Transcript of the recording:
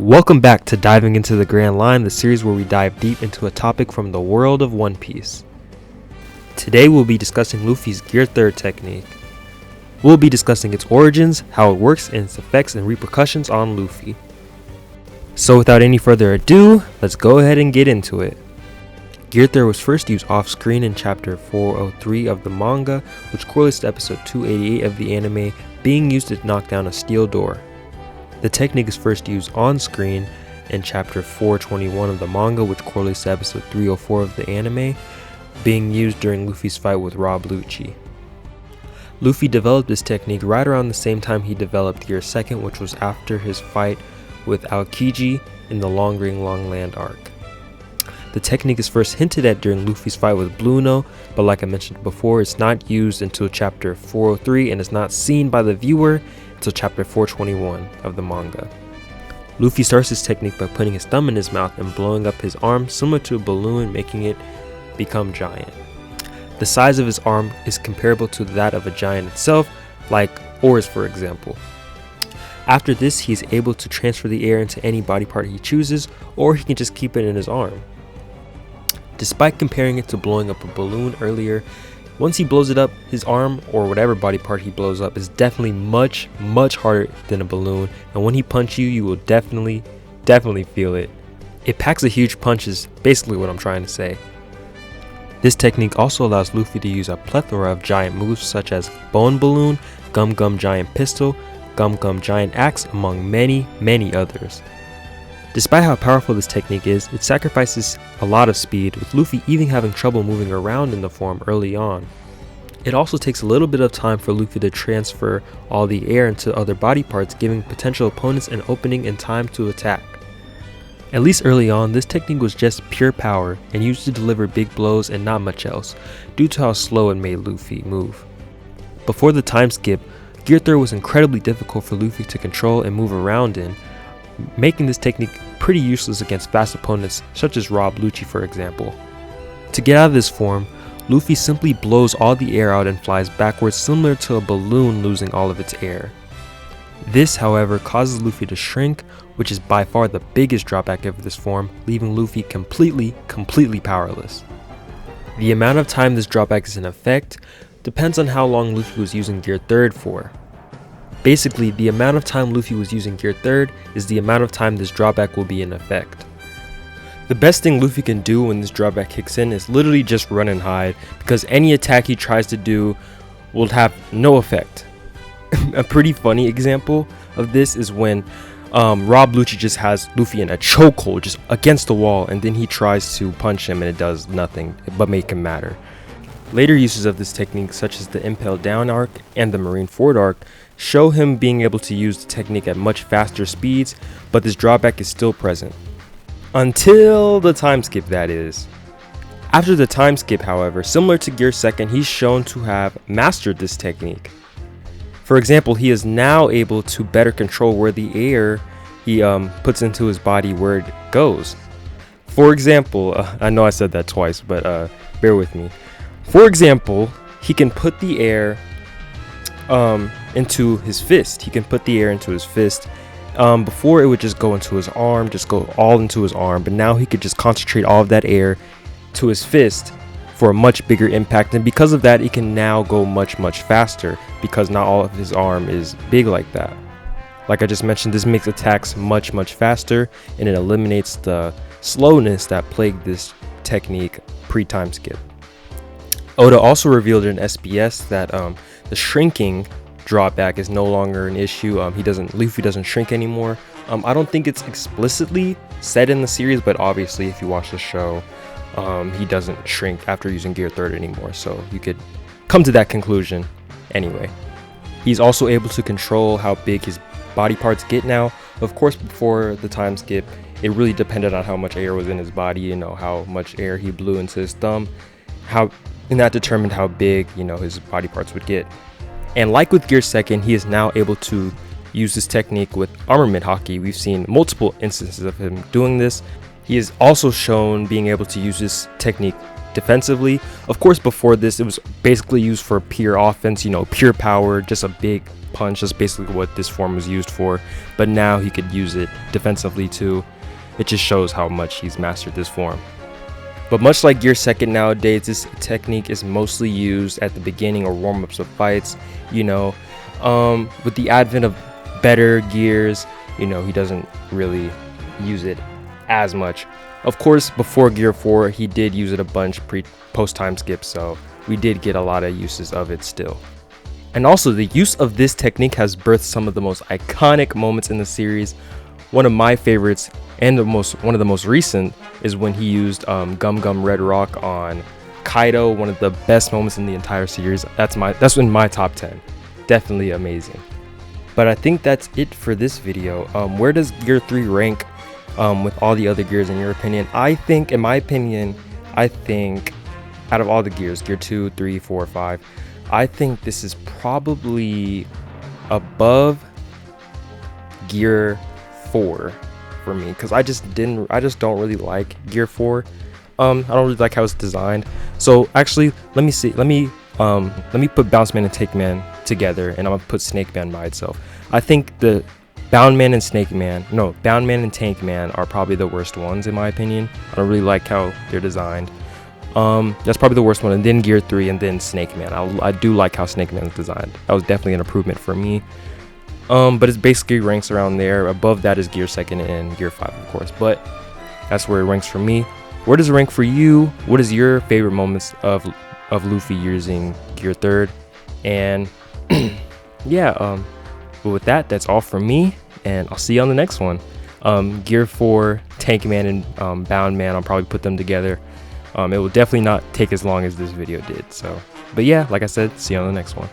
Welcome back to Diving into the Grand Line, the series where we dive deep into a topic from the world of One Piece. Today we'll be discussing Luffy's Gear 3rd technique. We'll be discussing its origins, how it works, and its effects and repercussions on Luffy. So without any further ado, let's go ahead and get into it. Gear 3rd was first used off-screen in chapter 403 of the manga, which correlates to episode 288 of the anime, being used to knock down a steel door. The technique is first used on screen in chapter 421 of the manga, which correlates to episode 304 of the anime, being used during Luffy's fight with Rob Lucci. Luffy developed this technique right around the same time he developed Gear 2nd, which was after his fight with Aokiji in the Long Ring Long Land arc. The technique is first hinted at during Luffy's fight with Blueno, but like I mentioned before, it's not used until chapter 403 and is not seen by the viewer until chapter 421 of the manga. Luffy starts his technique by putting his thumb in his mouth and blowing up his arm similar to a balloon, making it become giant. The size of his arm is comparable to that of a giant itself, like Oars for example. After this, he is able to transfer the air into any body part he chooses, or he can just keep it in his arm. Despite comparing it to blowing up a balloon earlier, once he blows it up, his arm or whatever body part he blows up is definitely much harder than a balloon, and when he punches you, you will definitely feel it. It packs a huge punch is basically what I'm trying to say. This technique also allows Luffy to use a plethora of giant moves such as Bone Balloon, Gum Gum Giant Pistol, Gum Gum Giant Axe, among many others. Despite how powerful this technique is, it sacrifices a lot of speed, with Luffy even having trouble moving around in the form early on. It also takes a little bit of time for Luffy to transfer all the air into other body parts, giving potential opponents an opening and time to attack. At least early on, this technique was just pure power and used to deliver big blows and not much else, due to how slow it made Luffy move. Before the time skip, Gear 3rd was incredibly difficult for Luffy to control and move around in, making this technique pretty useless against fast opponents such as Rob Lucci for example. To get out of this form, Luffy simply blows all the air out and flies backwards, similar to a balloon losing all of its air. This, however, causes Luffy to shrink, which is by far the biggest drawback of this form, leaving Luffy completely powerless. The amount of time this drawback is in effect depends on how long Luffy was using Gear 3rd for. Basically, the amount of time Luffy was using Gear 3rd is the amount of time this drawback will be in effect. The best thing Luffy can do when this drawback kicks in is literally just run and hide, because any attack he tries to do will have no effect. A pretty funny example of this is when Rob Lucci just has Luffy in a chokehold just against the wall, and then he tries to punch him and it does nothing but make him madder. Later uses of this technique, such as the Impel Down arc and the Marineford arc, show him being able to use the technique at much faster speeds, but this drawback is still present. Until the time skip, that is. After the time skip, however, similar to Gear 2nd, he's shown to have mastered this technique. For example, he is now able to better control where the air he puts into his body, where it goes. For example, I know I said that twice, but bear with me. For example, he can put the air into his fist. He can put the air into his fist. Before it would just go into his arm, just go all into his arm, but now he could just concentrate all of that air to his fist for a much bigger impact, and because of that, it can now go much faster, because not all of his arm is big like that. Like I just mentioned, this makes attacks much faster, and it eliminates the slowness that plagued this technique pre-time skip. Oda also revealed in SBS that the shrinking drawback is no longer an issue. Luffy doesn't shrink anymore. I don't think it's explicitly said in the series, but obviously if you watch the show, he doesn't shrink after using Gear 3rd anymore, so you could come to that conclusion anyway. He's also able to control how big his body parts get now. Of course, before the time skip, it really depended on how much air was in his body, how much air he blew into his thumb, and that determined how big, his body parts would get. And like with Gear 2nd, he is now able to use this technique with armament haki. We've seen multiple instances of him doing this. He is also shown being able to use this technique defensively. Of course, before this, it was basically used for pure offense, you know, pure power, just a big punch. That's basically what this form was used for. But now he could use it defensively too. It just shows how much he's mastered this form. But much like Gear Second nowadays, this technique is mostly used at the beginning or warm-ups of fights. You know, with the advent of better gears, you know, he doesn't really use it as much. Of course, before Gear 4, he did use it a bunch post time skip, so we did get a lot of uses of it still. And also, the use of this technique has birthed some of the most iconic moments in the series. One of my favorites and one of the most recent is when he used Gum Gum Red Rock on Kaido. One of the best moments in the entire series. That's in my top 10. Definitely amazing. But I think that's it for this video. Where does Gear 3 rank with all the other gears in your opinion? In my opinion, I think out of all the gears, Gear 2, 3, 4, 5, I think this is probably above Gear 4 for me, because I just don't really like Gear 4. I don't really like how it's designed. So actually, let me put Bounce Man and Take Man together, and I'm gonna put Snake Man by itself. I think the Bound Man and Tank Man are probably the worst ones in my opinion. I don't really like how they're designed. That's probably the worst one, and then Gear 3, and then Snake Man. I do like how Snake Man is designed. That was definitely an improvement for me. But it basically ranks around there. Above that is Gear 2nd and Gear 5, of course. But that's where it ranks for me. Where does it rank for you? What is your favorite moments of Luffy using Gear 3rd? And yeah, but with that, that's all from me, and I'll see you on the next one. Gear 4, Tank Man and Bound Man, I'll probably put them together. It will definitely not take as long as this video did. So, but yeah, like I said, see you on the next one.